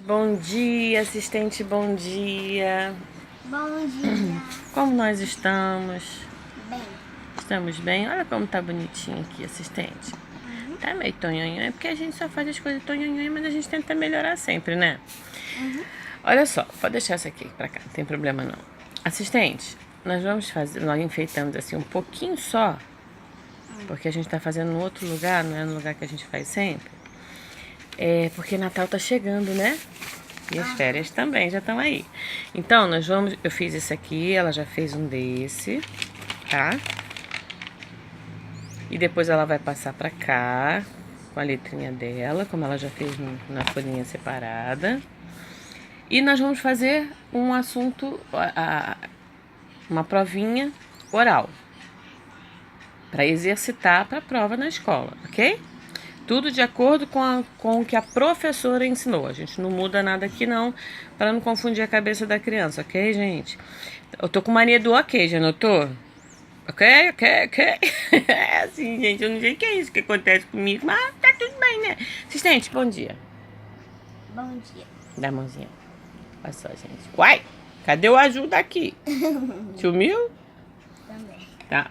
Bom dia, assistente, bom dia. Bom dia. Como nós estamos? Bem. Estamos bem? Olha como tá bonitinho aqui, assistente. Tá meio tonhonhonho, porque a gente só faz as coisas tonhonhonho, mas a gente tenta melhorar sempre, né? Olha só, pode deixar essa aqui pra cá, não tem problema não. Assistente, nós vamos fazer, nós enfeitamos assim um pouquinho só, porque a gente tá fazendo no outro lugar, não é no lugar que a gente faz sempre. É porque Natal tá chegando, né? E as férias também já estão aí. Então, eu fiz esse aqui, ela já fez um desse, tá? E depois ela vai passar pra cá, com a letrinha dela, como ela já fez na folhinha separada. E nós vamos fazer um assunto, uma provinha oral, para exercitar para a prova na escola, ok? Tudo de acordo com o que a professora ensinou. A gente não muda nada aqui não, para não confundir a cabeça da criança, ok, gente? Eu tô com mania do ok, já notou? Ok. É assim, gente, eu não sei o que é isso que acontece comigo, mas tá tudo bem, né? Assistente, bom dia. Bom dia. Dá a mãozinha. Olha só, gente. Uai, cadê o ajuda aqui? Sumiu? Também. Tá,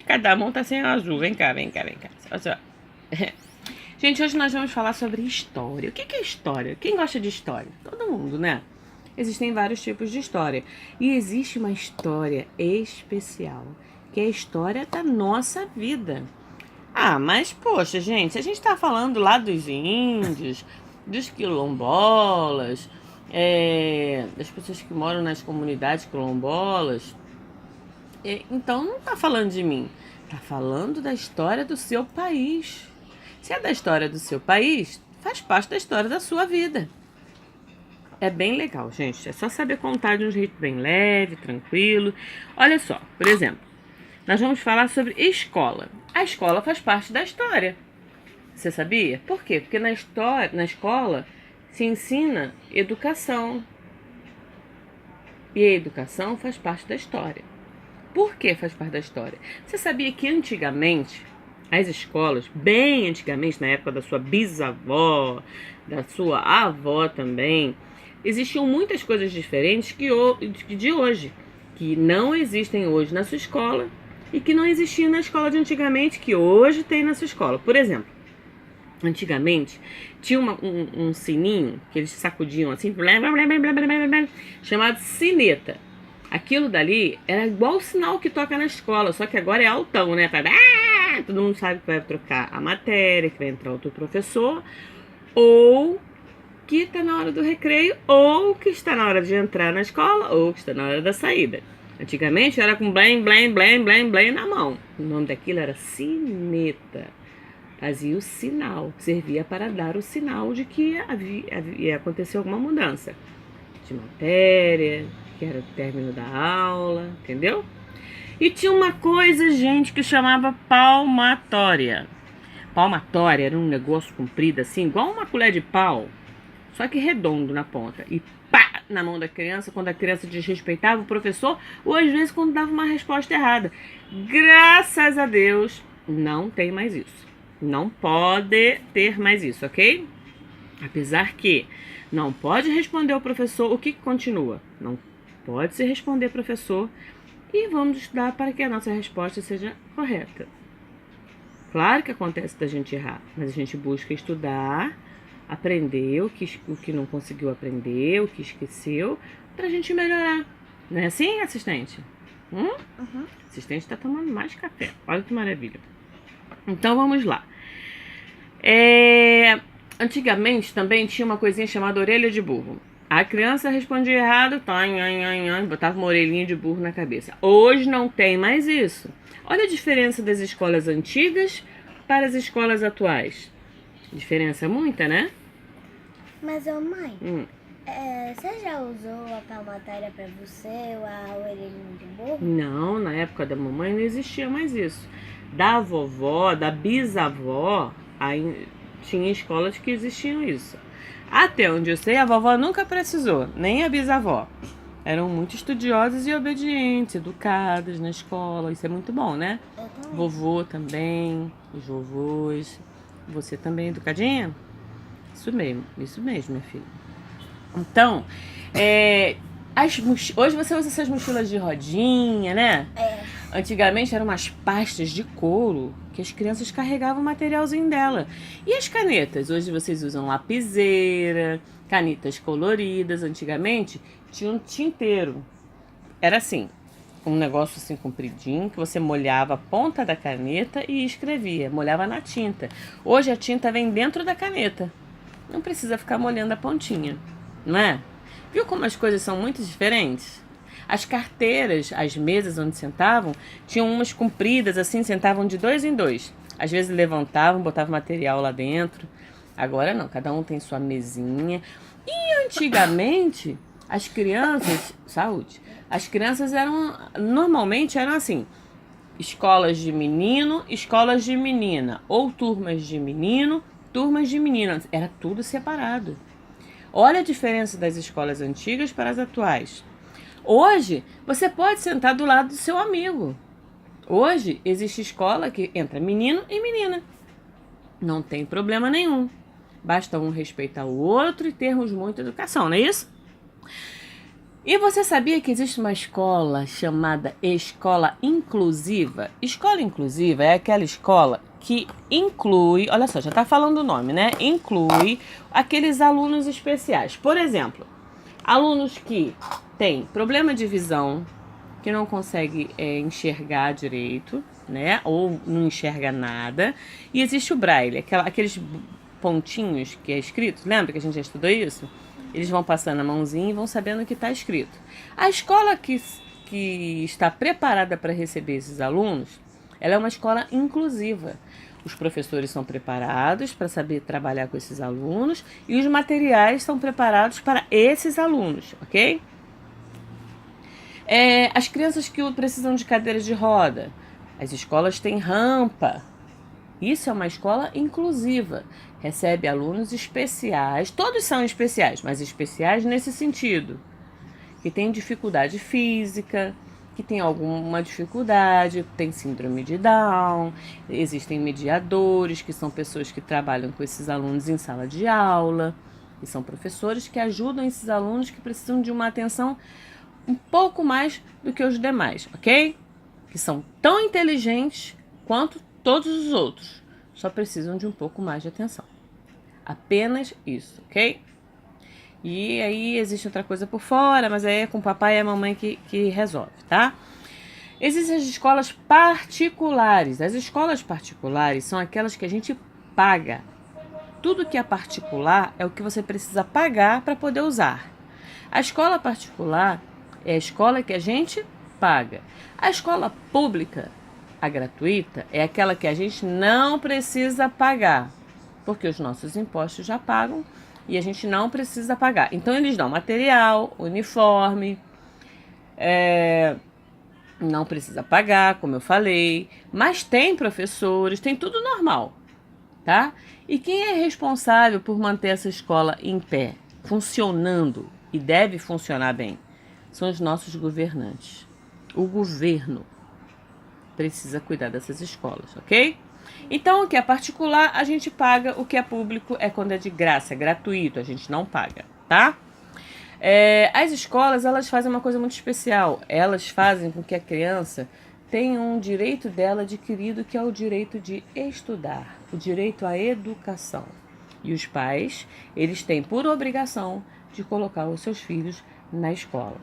cada mão tá sem azul. Vem cá. Olha só. Gente, hoje nós vamos falar sobre história. O que é história? Quem gosta de história? Todo mundo, né? Existem vários tipos de história. E existe uma história especial, que é a história da nossa vida. Ah, mas poxa, gente, a gente tá falando lá dos índios, dos quilombolas, das pessoas que moram nas comunidades quilombolas. Então não tá falando de mim, tá falando da história do seu país. Se é da história do seu país, faz parte da história da sua vida. É bem legal, gente. É só saber contar de um jeito bem leve, tranquilo. Olha só, por exemplo, nós vamos falar sobre escola. A escola faz parte da história. Você sabia? Por quê? Porque na escola se ensina educação. E a educação faz parte da história. Por que faz parte da história? Você sabia que antigamente as escolas, bem antigamente, na época da sua bisavó, da sua avó também, existiam muitas coisas diferentes de hoje, que não existem hoje na sua escola e que não existiam na escola de antigamente, que hoje tem na sua escola. Por exemplo, antigamente tinha um sininho que eles sacudiam assim, chamado sineta. Aquilo dali era igual o sinal que toca na escola, só que agora é altão, né? Todo mundo sabe que vai trocar a matéria, que vai entrar outro professor, ou que está na hora do recreio, ou que está na hora de entrar na escola, ou que está na hora da saída. Antigamente era com blém, blém, blém, blém, blém na mão. O nome daquilo era sineta. Fazia o sinal, servia para dar o sinal de que ia acontecer alguma mudança de matéria, que era o término da aula, entendeu? E tinha uma coisa, gente, que chamava palmatória. Palmatória era um negócio comprido assim, igual uma colher de pau, só que redondo na ponta. E pá, na mão da criança, quando a criança desrespeitava o professor, ou às vezes quando dava uma resposta errada. Graças a Deus, não tem mais isso. Não pode ter mais isso, ok? Apesar que não pode responder ao professor, o que continua? Não pode se responder professor e vamos estudar para que a nossa resposta seja correta. Claro que acontece da gente errar, mas a gente busca estudar, aprender o que não conseguiu aprender, o que esqueceu, para a gente melhorar. Não é assim, assistente? Uhum. O assistente está tomando mais café. Olha que maravilha. Então vamos lá. Antigamente também tinha uma coisinha chamada orelha de burro. A criança respondia errado, botava uma orelhinha de burro na cabeça. Hoje não tem mais isso. Olha a diferença das escolas antigas para as escolas atuais. Diferença muita, né? Mas, ô mãe, você já usou a palmatória pra você ou a orelhinha de burro? Não, na época da mamãe não existia mais isso. Da vovó, da bisavó, aí tinha escolas que existiam isso. Até onde eu sei, a vovó nunca precisou, nem a bisavó. Eram muito estudiosas e obedientes, educadas na escola. Isso é muito bom, né? Eu também. Vovô também, os vovôs. Você também educadinha? Isso mesmo, minha filha. Então, hoje você usa essas mochilas de rodinha, né? Antigamente eram umas pastas de couro que as crianças carregavam o materialzinho dela. E as canetas? Hoje vocês usam lapiseira, canetas coloridas. Antigamente tinha um tinteiro. Era assim, um negócio assim compridinho que você molhava a ponta da caneta e escrevia. Molhava na tinta. Hoje a tinta vem dentro da caneta. Não precisa ficar molhando a pontinha, não é? Viu como as coisas são muito diferentes? As carteiras, as mesas onde sentavam, tinham umas compridas assim, sentavam de 2 em 2. Às vezes levantavam, botavam material lá dentro. Agora não, cada um tem sua mesinha. E antigamente, as crianças, saúde, as crianças normalmente eram assim, escolas de menino, escolas de menina, ou turmas de menino, turmas de meninas. Era tudo separado. Olha a diferença das escolas antigas para as atuais. Hoje, você pode sentar do lado do seu amigo. Hoje, existe escola que entra menino e menina. Não tem problema nenhum. Basta um respeitar o outro e termos muita educação, não é isso? E você sabia que existe uma escola chamada escola inclusiva? Escola inclusiva é aquela escola que inclui, olha só, já está falando o nome, né? Inclui aqueles alunos especiais. Por exemplo, alunos que têm problema de visão, que não consegue enxergar direito, né? Ou não enxerga nada. E existe o braille, aqueles pontinhos que é escrito. Lembra que a gente já estudou isso? Eles vão passando a mãozinha e vão sabendo o que está escrito. A escola que está preparada para receber esses alunos, ela é uma escola inclusiva. Os professores são preparados para saber trabalhar com esses alunos e os materiais são preparados para esses alunos, ok? As crianças que precisam de cadeiras de roda, as escolas têm rampa. Isso é uma escola inclusiva. Recebe alunos especiais, todos são especiais, mas especiais nesse sentido. Que tem dificuldade física, que tem alguma dificuldade, tem síndrome de Down, existem mediadores, que são pessoas que trabalham com esses alunos em sala de aula, e são professores que ajudam esses alunos que precisam de uma atenção um pouco mais do que os demais, ok? Que são tão inteligentes quanto todos os outros, só precisam de um pouco mais de atenção. Apenas isso, ok? E aí existe outra coisa por fora, mas aí é com o papai e a mamãe que resolve, tá? Existem as escolas particulares. As escolas particulares são aquelas que a gente paga. Tudo que é particular é o que você precisa pagar para poder usar. A escola particular é a escola que a gente paga. A escola pública, a gratuita, é aquela que a gente não precisa pagar, porque os nossos impostos já pagam e a gente não precisa pagar. Então eles dão material, uniforme, não precisa pagar, como eu falei, mas tem professores, tem tudo normal, tá? E quem é responsável por manter essa escola em pé, funcionando e deve funcionar bem? São os nossos governantes. O governo precisa cuidar dessas escolas, ok? Então, o que é particular, a gente paga. O que é público é quando é de graça, é gratuito, a gente não paga, tá? As escolas, elas fazem uma coisa muito especial. Elas fazem com que a criança tenha um direito dela adquirido, que é o direito de estudar, o direito à educação. E os pais, eles têm por obrigação de colocar os seus filhos na escola.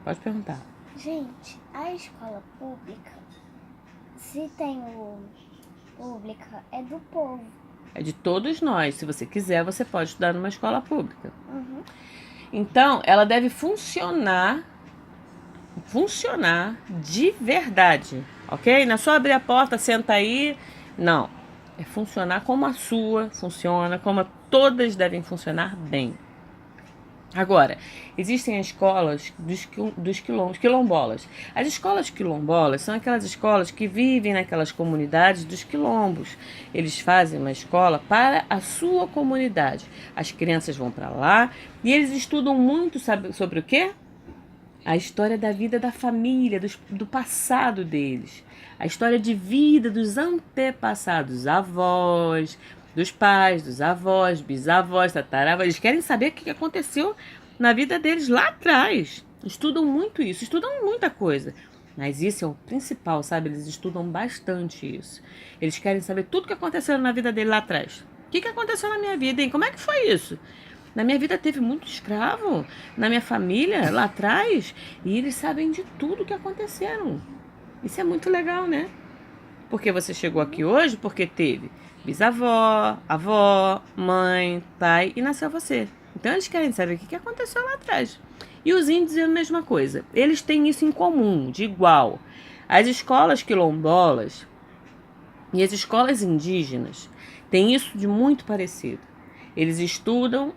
Pode perguntar. Gente, a escola pública, se tem o pública, é do povo. É de todos nós. Se você quiser, você pode estudar numa escola pública. Uhum. Então, ela deve funcionar de verdade, ok? Não é só abrir a porta, senta aí. Não. É funcionar como a sua funciona, como todas devem funcionar bem. Agora, existem as escolas dos quilombolas. As escolas quilombolas são aquelas escolas que vivem naquelas comunidades dos quilombos. Eles fazem uma escola para a sua comunidade. As crianças vão para lá e eles estudam muito sobre o quê? A história da vida da família, do passado deles. A história de vida dos antepassados, avós, dos pais, dos avós, bisavós, tataravós. Eles querem saber o que aconteceu na vida deles lá atrás. Estudam muito isso, estudam muita coisa. Mas isso é o principal, sabe? Eles estudam bastante isso. Eles querem saber tudo o que aconteceu na vida dele lá atrás. O que aconteceu na minha vida, hein? Como é que foi isso? Na minha vida teve muito escravo, na minha família, lá atrás. E eles sabem de tudo o que aconteceram. Isso é muito legal, né? Porque você chegou aqui hoje porque teve bisavó, avó, mãe, pai e nasceu você. Então eles querem saber o que aconteceu lá atrás. E os índios é a mesma coisa. Eles têm isso em comum, de igual. As escolas quilombolas e as escolas indígenas têm isso de muito parecido. Eles estudam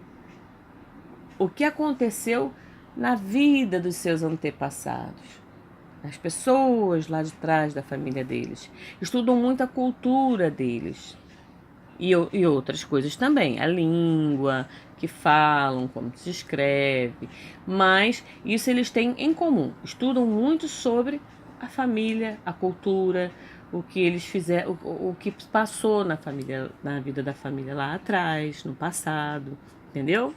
o que aconteceu na vida dos seus antepassados. As pessoas lá de trás da família deles. Estudam muito a cultura deles. E outras coisas também. A língua que falam, como se escreve. Mas isso eles têm em comum. Estudam muito sobre a família, a cultura, o que eles fizeram, o que passou na família, na vida da família lá atrás, no passado. Entendeu?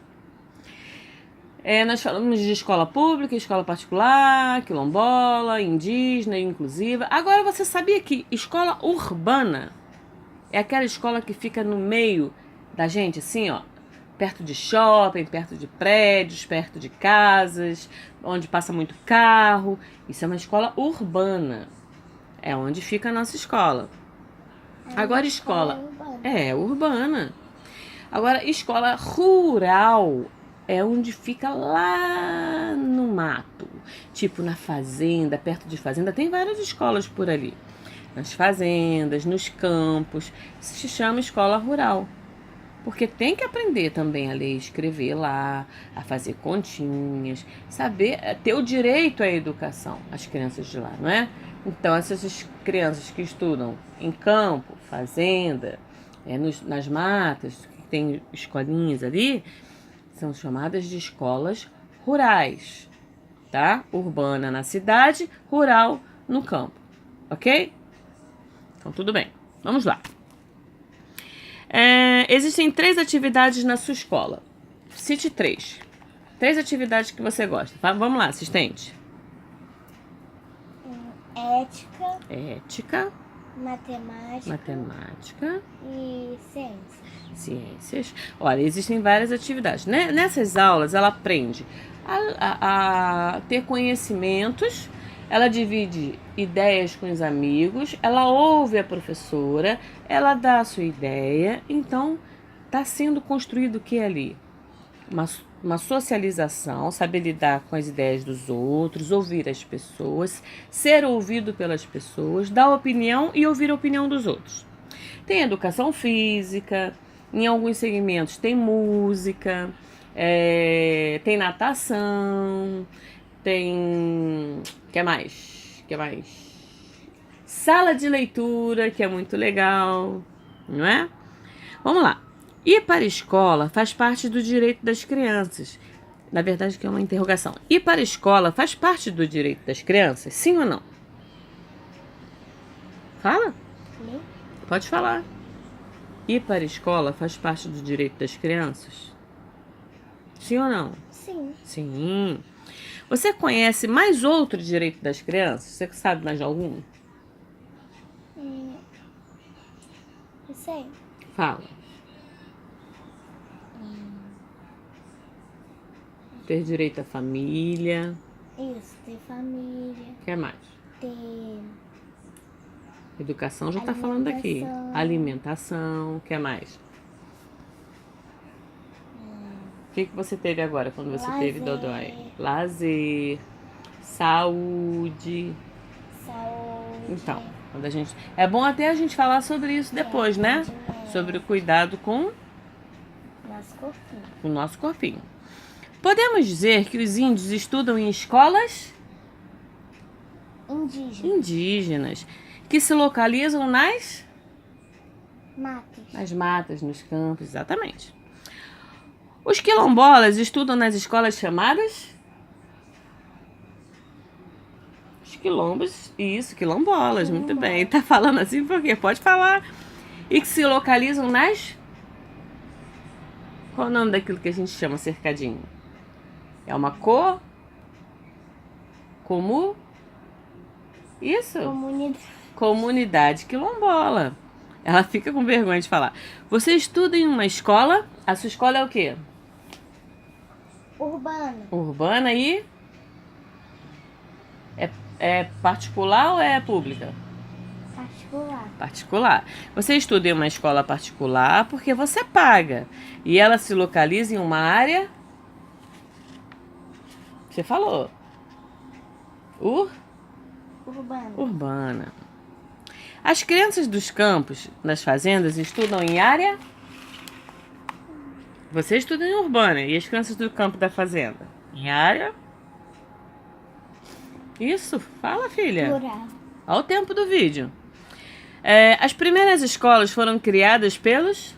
Nós falamos de escola pública, escola particular, quilombola, indígena, inclusiva. Agora, você sabia que escola urbana é aquela escola que fica no meio da gente, assim, ó, perto de shopping, perto de prédios, perto de casas, onde passa muito carro. Isso é uma escola urbana. É onde fica a nossa escola. Agora, escola urbana. Agora, escola rural é onde fica lá no mato, tipo na fazenda, perto de fazenda. Tem várias escolas por ali, nas fazendas, nos campos. Se chama escola rural, porque tem que aprender também a ler e escrever lá, a fazer continhas, saber, ter o direito à educação, as crianças de lá, não é? Então, essas crianças que estudam em campo, fazenda, nas matas, que tem escolinhas ali, são chamadas de escolas rurais, tá? Urbana na cidade, rural no campo, ok? Então, tudo bem. Vamos lá. Existem 3 atividades na sua escola. Cite 3. 3 atividades que você gosta. Vamos lá, assistente. Ética. Matemática. E Ciências. Olha, existem várias atividades. Né? Nessas aulas, ela aprende a ter conhecimentos, ela divide ideias com os amigos, ela ouve a professora, ela dá a sua ideia. Então, está sendo construído o que ali? Uma socialização, saber lidar com as ideias dos outros, ouvir as pessoas, ser ouvido pelas pessoas, dar opinião e ouvir a opinião dos outros. Tem educação física, em alguns segmentos tem música, tem natação, tem... que mais? Sala de leitura, que é muito legal, não é? Vamos lá. Ir para a escola faz parte do direito das crianças. Na verdade, que é uma interrogação. Ir para a escola faz parte do direito das crianças? Sim ou não? Fala. Sim. Pode falar. Ir para a escola faz parte do direito das crianças? Sim ou não? Sim. Sim. Você conhece mais outro direito das crianças? Você sabe mais de algum? Eu sei. Fala. Ter direito à família. Isso, ter família. O que mais? Ter... Educação já está falando aqui. Alimentação. O que mais? O que você teve agora quando você teve Dodói? Lazer. Saúde. Então, quando a gente... é bom até a gente falar sobre isso depois, né? Sobre o cuidado com o nosso corpinho. Podemos dizer que os índios estudam em escolas indígenas, que se localizam nas matas, nos campos, exatamente. Os quilombolas estudam nas escolas chamadas os quilombos, isso, quilombolas, muito bem. Tá falando assim porque pode falar. E que se localizam nas Qual o nome daquilo que a gente chama cercadinho? É uma cor? Como? Isso? Comunidade quilombola. Ela fica com vergonha de falar. Você estuda em uma escola? A sua escola é o quê? Urbana. Urbana e? É particular ou é pública? Particular. Particular. Você estuda em uma escola particular porque você paga. E ela se localiza em uma área? Você falou. Urbana. Urbana. As crianças dos campos, das fazendas, estudam em área? Você estuda em urbana. E as crianças do campo da fazenda? Em área? Isso, fala, filha. Rural. Olha o tempo do vídeo. As primeiras escolas foram criadas pelos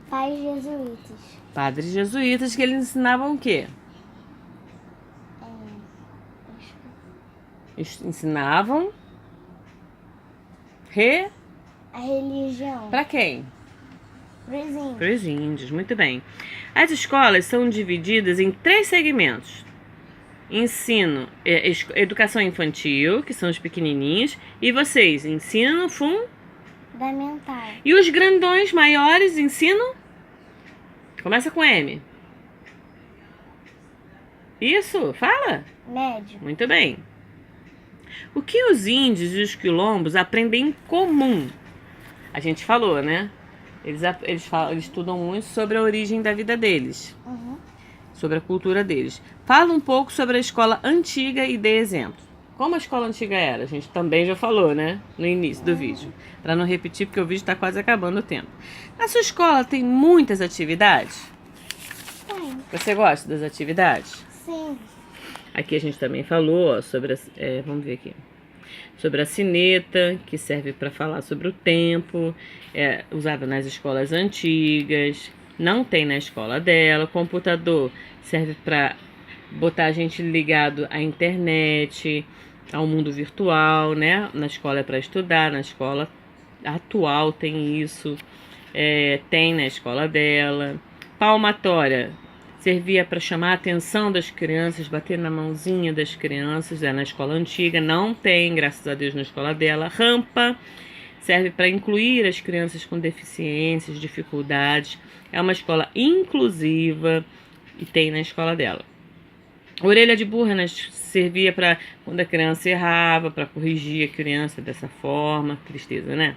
Pais jesuítas. padres jesuítas, que eles ensinavam o quê? Ensinavam A religião. para quem? Presente. Para os índios, muito bem. As escolas são divididas em 3 segmentos. Ensino, educação infantil, que são os pequenininhos, e vocês, ensino Fundamental. E os grandões maiores, ensino? Começa com M. Isso, fala. Médio. Muito bem. O que os índios e os quilombos aprendem em comum? A gente falou, né? Eles estudam muito sobre a origem da vida deles. Sobre a cultura deles. Fala um pouco sobre a escola antiga e dê exemplo. Como a escola antiga era? A gente também já falou, né? No início do vídeo. Para não repetir, porque o vídeo está quase acabando o tempo. Na sua escola tem muitas atividades? Tem. Você gosta das atividades? Sim. Aqui a gente também falou ó, sobre vamos ver aqui. Sobre a sineta, que serve para falar sobre o tempo. Usada nas escolas antigas. Não tem na escola dela. O computador serve para botar a gente ligado à internet, ao mundo virtual, né? Na escola é para estudar, na escola atual tem isso. Tem na escola dela. Palmatória servia para chamar a atenção das crianças, bater na mãozinha das crianças. Na escola antiga não tem, graças a Deus, na escola dela. Rampa serve para incluir as crianças com deficiências, dificuldades. É uma escola inclusiva e tem na escola dela. Orelha de burra servia para quando a criança errava, para corrigir a criança dessa forma. Tristeza, né?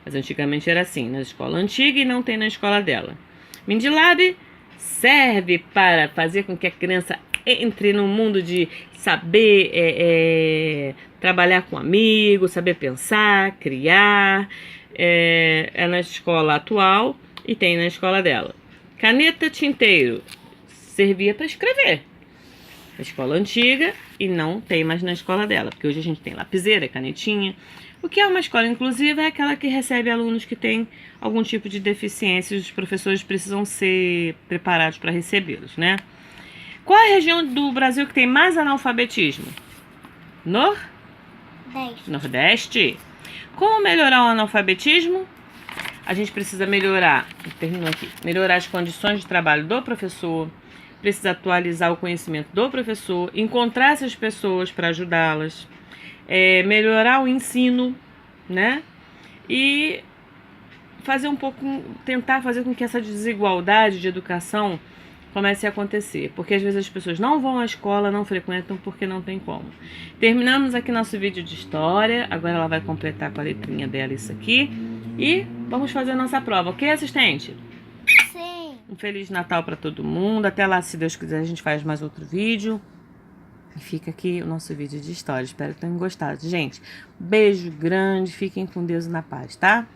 Mas antigamente era assim, na escola antiga e não tem na escola dela. Mindilab serve para fazer com que a criança entre no mundo de saber trabalhar com amigos, saber pensar, criar. É na escola atual e tem na escola dela. Caneta tinteiro servia para escrever. Na escola antiga e não tem mais na escola dela, porque hoje a gente tem lapiseira, canetinha. O que é uma escola inclusiva é aquela que recebe alunos que têm algum tipo de deficiência e os professores precisam ser preparados para recebê-los, né? Qual é a região do Brasil que tem mais analfabetismo? Nordeste. Como melhorar o analfabetismo? A gente precisa melhorar as condições de trabalho do professor, precisa atualizar o conhecimento do professor, encontrar essas pessoas para ajudá-las, melhorar o ensino, né? E tentar fazer com que essa desigualdade de educação comece a acontecer, porque às vezes as pessoas não vão à escola, não frequentam porque não tem como. Terminamos aqui nosso vídeo de história, agora ela vai completar com a letrinha dela isso aqui e vamos fazer a nossa prova, ok, assistente? Sim. Um Feliz Natal para todo mundo, até lá, se Deus quiser, a gente faz mais outro vídeo. E fica aqui o nosso vídeo de história, espero que tenham gostado. Gente, beijo grande, fiquem com Deus e na paz, tá?